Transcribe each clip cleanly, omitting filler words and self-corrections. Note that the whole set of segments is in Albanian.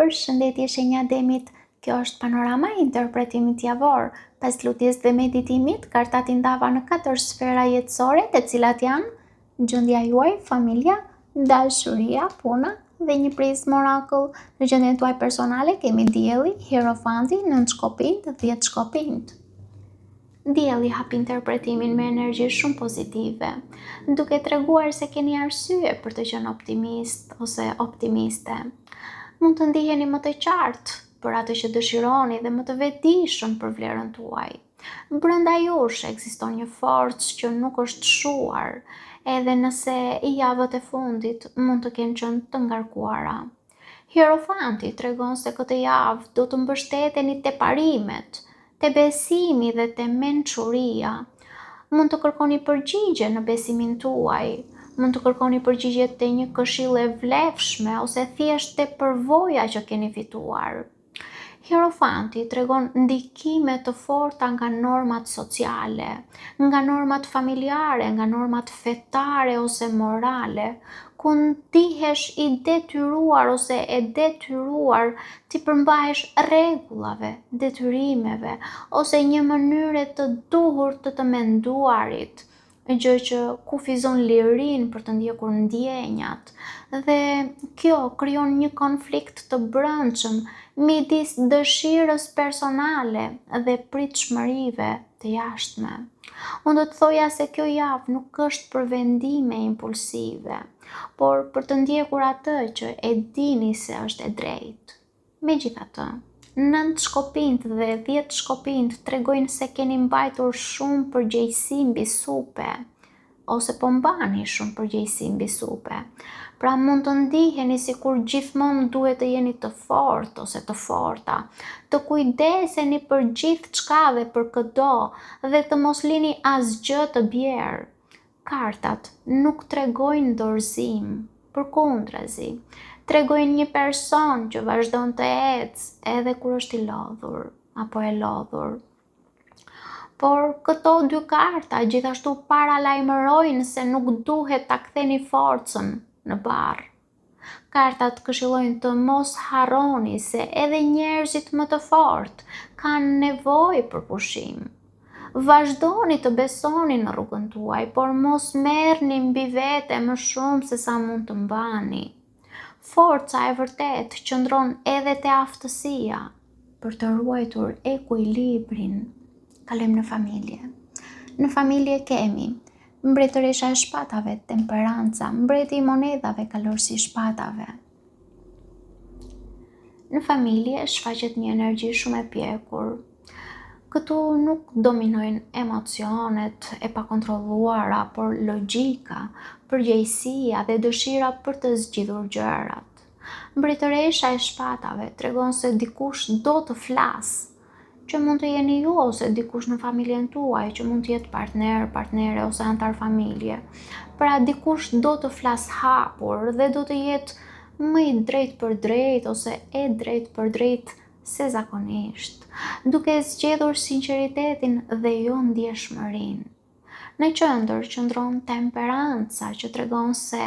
Përshëndetje shenja demit, kjo është panorama e interpretimit javor. Pas lutjes dhe meditimit, kartat i ndava në 4 sfera jetësore, të cilat janë gjendja juaj, familja, dashuria, puna dhe një prizmë orakull. Në gjendjen tuaj personale kemi dielli, hierofanti, 9 shkopinjt, 10 shkopinjt. Dielli hap interpretimin me energji shumë pozitive, duke treguar se keni arsye për të qenë optimist ose optimiste. Mund të ndiheni më të qartë për atë që dëshironi dhe më të vetëdijshëm për vlerën tuaj. Brenda jush ekziston një forcë që nuk është shuar, edhe nëse i javët e fundit mund të kenë qenë të ngarkuara. Hierofanti tregon se këtë javë do të mbështeteni te parimet, te besimi dhe te mençuria. Mund të kërkoni përgjigje në besimin tuaj, mund të kërkoni përgjigje te një këshill e vlefshme ose thjesht te përvoja që keni fituar. Hierofanti tregon ndikime të forta nga normat sociale, nga normat familjare, nga normat fetare ose morale, ku ndihesh i detyruar ose e detyruar ti përmbahesh rregullave, detyrimeve ose një mënyre të duhur të menduarit, gjë që kufizon lirinë për të ndjekur ndjenjat, dhe kjo krijon një konflikt të brendshëm midis dëshirës personale dhe pritshmërive të jashtme. Unë do të thoja se kjo javë nuk është për vendime impulsive, por për të ndjekur atë që e dini se është e drejtë. Megjithatë, 9 shkopinjt dhe 10 shkopinjt tregojnë se keni mbajtur shumë përgjegjësi mbi supe, ose po mbani shumë përgjegjësi mbi supe. Pra mund të ndiheni sikur gjithmonë duhet të jeni të fortë ose të forta, të kujdeseni për gjithçka dhe për çdo dhe të mos lini asgjë të bjerë. Kartat nuk tregojnë dorëzim, përkundrazi, tregojnë një person që vazhdon të ecë edhe kur është i lodhur apo e lodhur. Por këto 2 karta gjithashtu paralajmërojnë se nuk duhet ta ktheni forcën në barr. Kartat këshillojnë të mos harroni se edhe njerëzit më të fortë kanë nevojë për pushim. Vazhdoni të besoni në rrugën tuaj, por mos merrni mbi vete më shumë se sa mund të mbani. Forca e vërtet qëndron edhe te aftësia për të ruajtur ekuilibrin. Kalojmë në familje. Në familje kemi mbretëresha e shpatave, temperanca, mbreti i monedhave, kalorësi i shpatave. Në familje shfaqet një energji shumë e pjekur. Këtu nuk dominojnë emocionet e pakontrolluara, por logjika, përgjegjësia dhe dëshira për të zgjidhur gjërat. Mbretëresha e shpatave tregon se dikush do të flasë, që mund të jeni ju ose dikush në familjen tuaj, që mund të jetë partner, partnere ose antar familje. Pra dikush do të flasë hapur dhe do të jetë më i drejt për drejt ose e drejt për drejt se zakonisht, duke zgjedhur sinqeritetin dhe jo ndjeshmërinë. Në qendër qëndron temperanca, që tregon se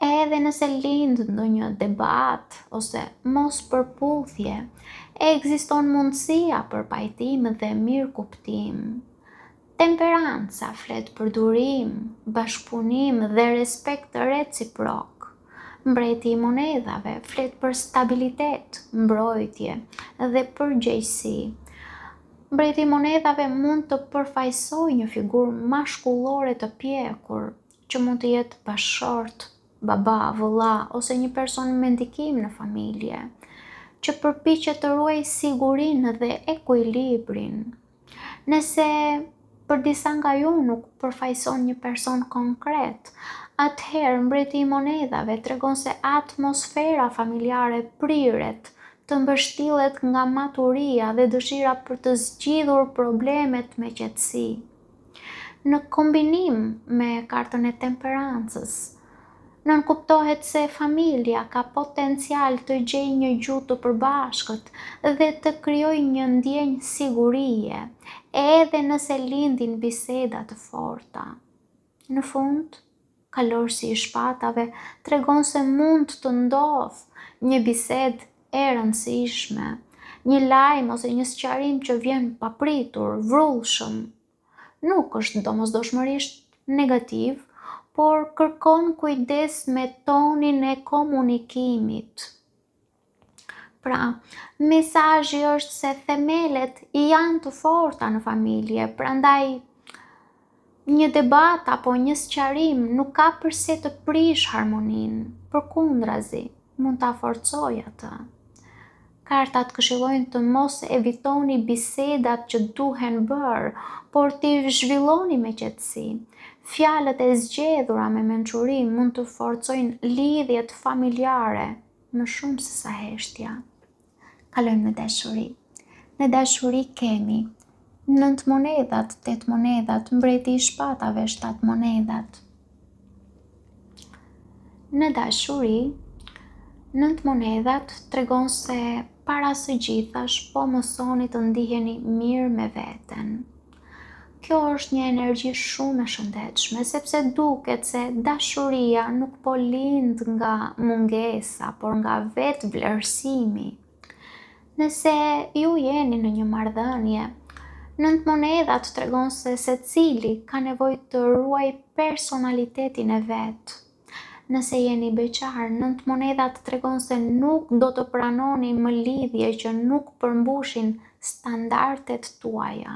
edhe nëse lind ndonjë debat ose mos përputhje, ekziston mundësia për pajtim dhe mirëkuptim. Temperanca flet për durim, bashkëpunim dhe respekt reciprok. Mbreti i monedhave flet për stabilitet, mbrojtje dhe përgjegjësi. Mbreti i monedhave mund të përfaqësojë një figurë mashkullore të pjekur, që mund të jetë bashkëshort, baba, vëlla ose një person me ndikim në familje, që përpiqet të ruajë sigurinë dhe ekuilibrin. Nëse për disa nga ju nuk përfaqëson një person konkret, atëherë mbreti i monedhave tregon se atmosfera familjare priret, të mbështillet nga maturia dhe dëshira për të zgjidhur problemet me qetësi. Në kombinim me kartën e temperancës, nënkuptohet se familja ka potencial të gjejë një gjuhë të përbashkët dhe të krijojë një ndjenjë sigurie, edhe nëse lindin biseda të forta. Në fund, kalorësi i shpatave tregon se mund të ndodhë një bisedë e rëndësishme, një lajm ose një sqarim që vjen papritur, vrullshëm. Nuk është domosdoshmërisht negativ, por kërkon kujdes me tonin e komunikimit. Pra, mesazhi është se themelet janë të forta në familje, prandaj një debat apo një sqarim nuk ka përse të prish harmoninë, përkundrazi, mund ta forcojë atë. Kartat këshillojnë të mos evitoni bisedat që duhen bërë, por t'i zhvilloni me qetësi. Fjalët e zgjedhura me mençuri mund të forcojnë lidhjet familjare më shumë se sa heshtja. Kalojmë në dashuri. Në dashuri kemi 9 monedhat, 8 monedhat, mbreti i shpatave, 7 monedhat. Në dashuri, 9 monedhat tregon se para së gjithash po mësoni të ndiheni mirë me veten. Kjo është një energji shumë e shëndetshme, sepse duket se dashuria nuk po lind nga mungesa, por nga vetë vlerësimi. Nëse ju jeni në një marrëdhënie, 9 monedhat tregon se secili ka nevojë të ruaj personalitetin e vet. Nëse jeni beqar, 9 monedhat tregon se nuk do të pranoni më lidhje që nuk përmbushin standardet tuaja.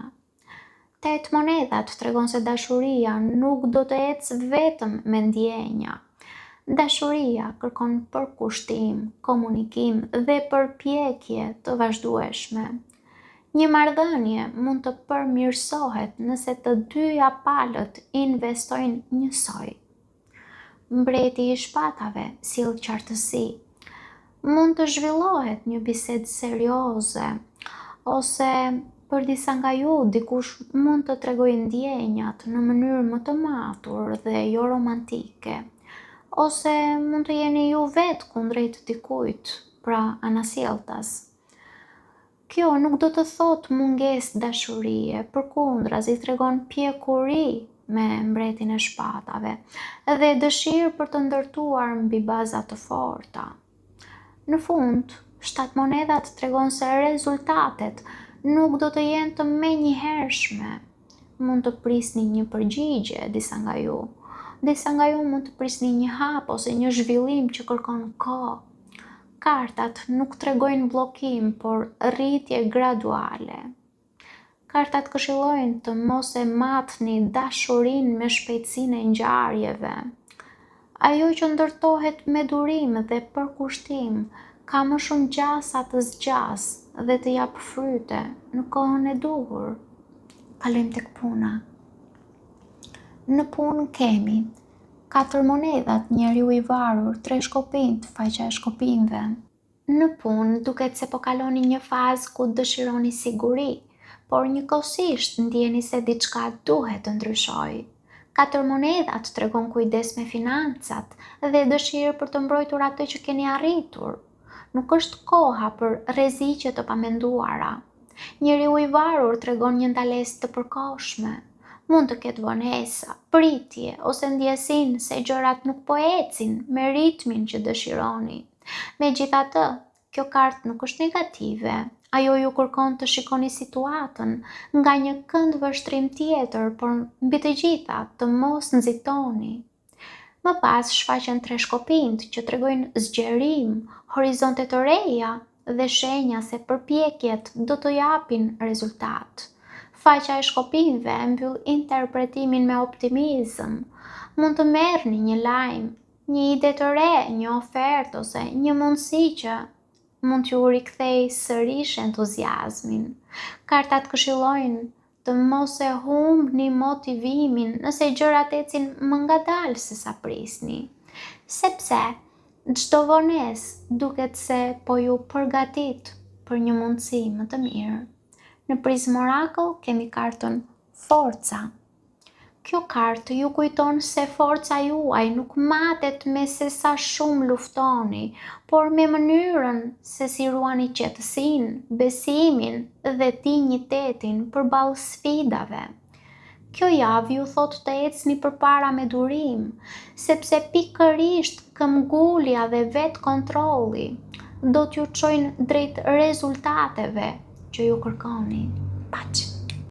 8 monedhat tregon se dashuria nuk do të ecë vetëm me ndjenja. Dashuria kërkon përkushtim, komunikim dhe përpjekje të vazhdueshme. Një marrëdhënie mund të përmirësohet nëse të dyja palët investojnë njësoj. Mbreti i shpatave sill qartësi. Mund të zhvillohet një bisedë serioze, ose për disa nga ju dikush mund të tregojë ndjenjat në mënyrë më të matur dhe jo romantike, ose mund të jeni ju vetë kundrejt dikujt, pra anasjelltas. Kjo nuk do të thotë mungesë dashurie, përkundrazi tregon pjekuri me mbretin e shpatave dhe dëshirë për të ndërtuar mbi baza të forta. Në fund, 7 monedhat tregon se rezultatet nuk do të jenë të menjëhershme. Mund të prisni një përgjigje disa nga ju. Disa nga ju mund të prisni një hap ose një zhvillim që kërkon kohë. Kartat nuk tregojnë bllokim, por rritje graduale. Kartat këshillojnë të mos e matni dashurinë me shpejtësinë e ngjarjeve. Ajo që ndërtohet me durim dhe përkushtim ka më shumë gjasa të zgjas dhe të jap fryte në kohën e duhur. Kalojmë tek puna. Në punë kemi 4 monedhat, njeriu i varur, 3 shkopinjt, faqja e shkopinjve. Në punë duket se po kaloni një fazë ku dëshironi siguri, por njëkohësisht ndjeni se diçka duhet të ndryshojë. 4 monedhat tregon kujdes me financat dhe dëshirë për të mbrojtur atë që keni arritur. Nuk është koha për rreziqe të pamenduara. Njeriu i varur tregon një ndalesë të përkohshme. Mund të ketë vonesa, pritje ose ndjesinë se gjërat nuk po ecin me ritmin që dëshironi. Megjithatë, kjo kartë nuk është negative. Ajo ju kërkon të shikoni situatën nga një kënd vështrim tjetër, por mbi të gjitha të mos nxitoni. Më pas shfaqen 3 shkopinjt që tregojnë zgjerim, horizonte të reja dhe shenja se përpjekjet do të japin rezultat. Faqja e shkopinjve mbyll interpretimin me optimizëm. Mund të merrni një lajm, një ide të re, një ofertë ose një mundësi që mund t'ju rikthejë sërish entuziazmin. Kartat këshillojnë të mos e humbni motivimin nëse gjërat ecin më ngadalë se sa prisni, sepse çdo vonesë duket se po ju përgatit për një mundësi më të mirë. Në prizmë Oracle kemi kartën Forca. Kjo kartë ju kujton se forca juaj nuk matet me se sa shumë luftoni, por me mënyrën se si ruani qetësinë, besimin dhe dinjitetin përballë sfidave. Kjo javë ju thot të ecni përpara me durim, sepse pikërisht këmbgulja dhe vetë kontrolli do t'ju çojnë drejt rezultateve që ju kërkoni. Paç.